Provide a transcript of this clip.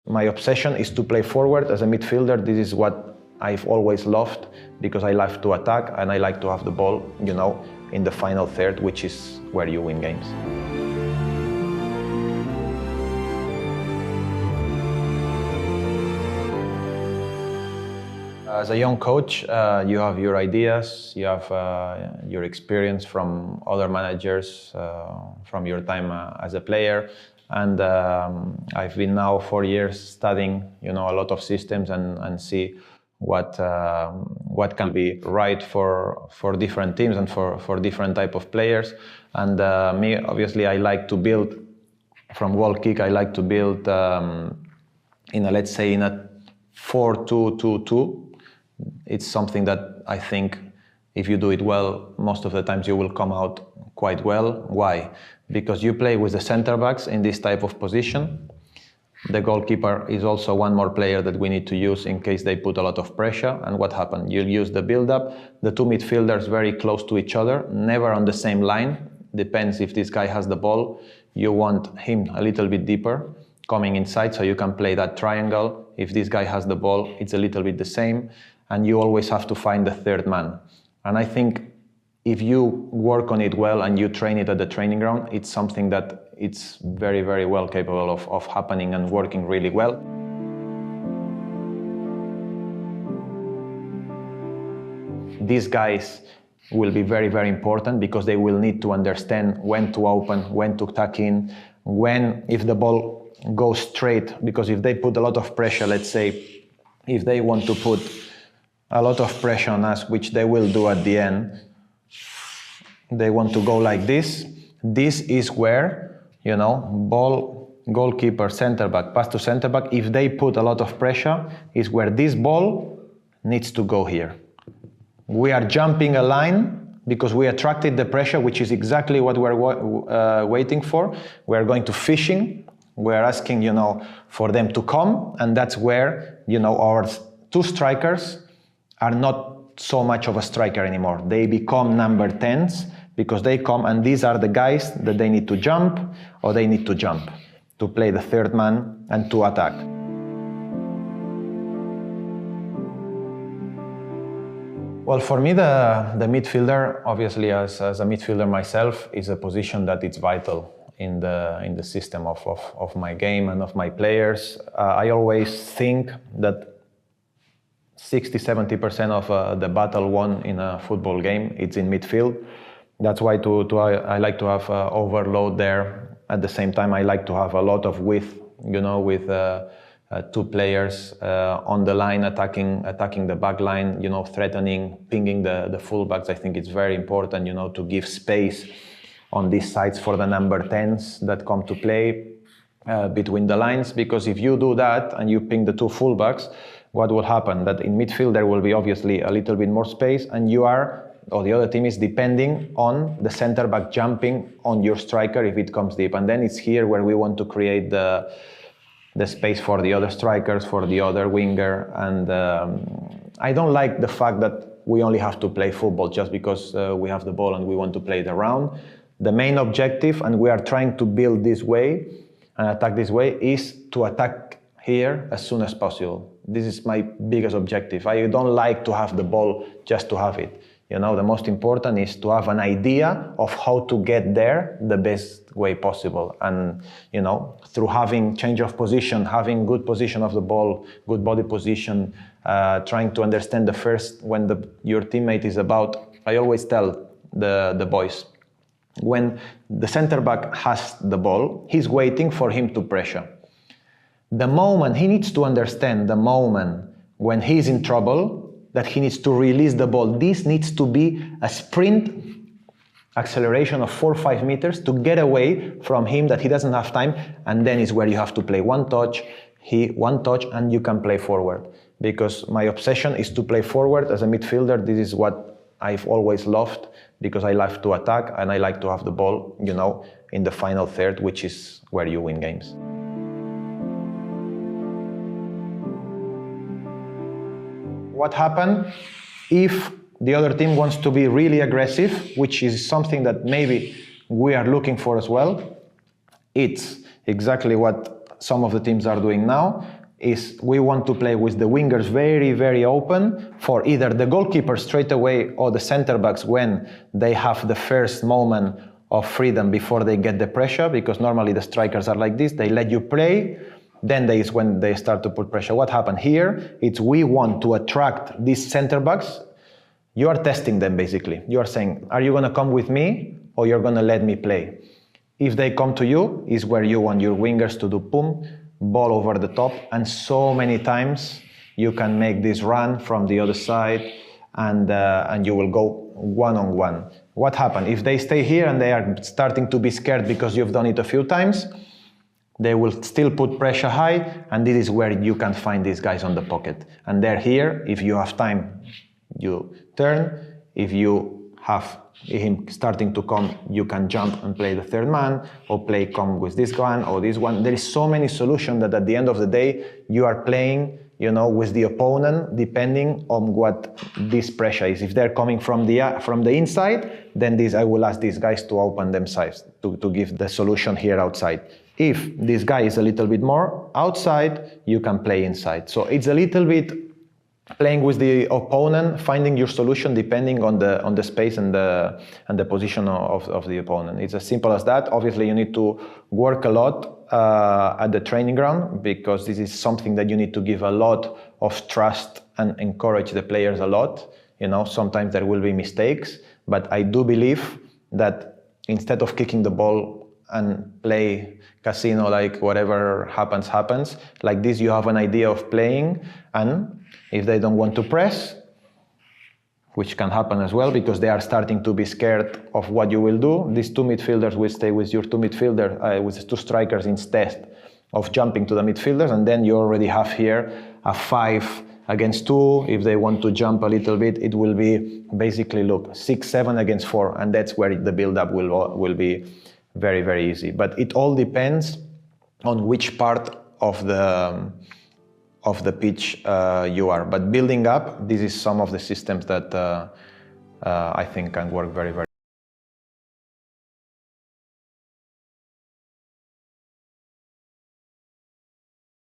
My obsession is to play forward as a midfielder. This is what I've always loved because I like to attack and I like to have the ball, in the final third, which is where you win games. As a young coach, you have your ideas, you have your experience from other managers, from your time as a player. And I've been now 4 years studying, a lot of systems and see what can be right for different teams and for different type of players. And me, obviously, I like to build from goal kick. I like to build in a 4-2-2-2. It's something that I think if you do it well, most of the times you will come out quite well. Why? Because you play with the center backs in this type of position. The goalkeeper is also one more player that we need to use in case they put a lot of pressure. And what happened? You'll use the build-up, the two midfielders very close to each other, never on the same line. Depends if this guy has the ball. You want him a little bit deeper, coming inside, so you can play that triangle. If this guy has the ball, it's a little bit the same. And you always have to find the third man. And I think if you work on it well and you train it at the training ground, it's something that it's very, very well capable of happening and working really well. These guys will be very, very important because they will need to understand when to open, when to tuck in, if the ball goes straight, because if they put a lot of pressure, let's say, if they want to put a lot of pressure on us, which they will do at the end, they want to go like this. This is where, ball, goalkeeper, center back, pass to center back. If they put a lot of pressure, is where this ball needs to go here. We are jumping a line because we attracted the pressure, which is exactly what we're waiting for. We're going to fishing. We're asking, for them to come. And that's where, our two strikers are not so much of a striker anymore. They become number 10s because they come, and these are the guys that they need to jump or they need to jump to play the third man and to attack. Well, for me, the midfielder, obviously as a midfielder myself, is a position that it's vital in the system of my game and of my players. I always think that 60-70% of the battle won in a football game, it's in midfield. That's why I like to have overload there. At the same time, I like to have a lot of width, with two players on the line, attacking the back line, threatening, pinging the fullbacks. I think it's very important, to give space on these sides for the number 10s that come to play between the lines. Because if you do that and you ping the two fullbacks, what will happen? That in midfield there will be obviously a little bit more space, and the other team is depending on the center back jumping on your striker if it comes deep. And then it's here where we want to create the space for the other strikers, for the other winger. And I don't like the fact that we only have to play football just because we have the ball and we want to play it around. The main objective, and we are trying to build this way and attack this way, is to attack here as soon as possible. This is my biggest objective. I don't like to have the ball just to have it. The most important is to have an idea of how to get there the best way possible. And, through having change of position, having good position of the ball, good body position, trying to understand when your teammate is about. I always tell the boys, when the center back has the ball, he's waiting for him to pressure. The moment he needs to understand the moment when he's in trouble, that he needs to release the ball. This needs to be a sprint acceleration of 4 or 5 meters to get away from him, that he doesn't have time. And then is where you have to play one touch, and you can play forward. Because my obsession is to play forward as a midfielder. This is what I've always loved because I like to attack and I like to have the ball, in the final third, which is where you win games. What happens if the other team wants to be really aggressive, which is something that maybe we are looking for as well? It's exactly what some of the teams are doing now is we want to play with the wingers very, very open for either the goalkeeper straight away or the center backs when they have the first moment of freedom before they get the pressure, because normally the strikers are like this, they let you play, then is when they start to put pressure. What happened here, it's we want to attract these center backs. You are testing them basically. You are saying, are you going to come with me or you're going to let me play? If they come to you, is where you want your wingers to do boom, ball over the top, and so many times you can make this run from the other side and you will go one-on-one. What happened? If they stay here and they are starting to be scared because you've done it a few times, they will still put pressure high, and this is where you can find these guys on the pocket. And they're here. If you have time, you turn. If you have him starting to come, you can jump and play the third man, or play come with this one or this one. There is so many solutions that at the end of the day, you are playing, you know, with the opponent, depending on what this pressure is. If they're coming from the inside, then I will ask these guys to open themselves, to give the solution here outside. If this guy is a little bit more outside, you can play inside. So it's a little bit playing with the opponent, finding your solution depending on the space and the position of the opponent. It's as simple as that. Obviously, you need to work a lot at the training ground, because this is something that you need to give a lot of trust and encourage the players a lot. You know, sometimes there will be mistakes, but I do believe that instead of kicking the ball and play casino, like whatever happens, like this you have an idea of playing, and if they don't want to press, which can happen as well because they are starting to be scared of what you will do, these two midfielders will stay with your two midfielders, with two strikers instead of jumping to the midfielders, and then you already have here a 5 against 2. If they want to jump a little bit, it will be basically, look, 6-7 against 4, and that's where the build-up will be very, very easy. But it all depends on which part of the pitch you are. But building up, this is some of the systems that I think can work very, very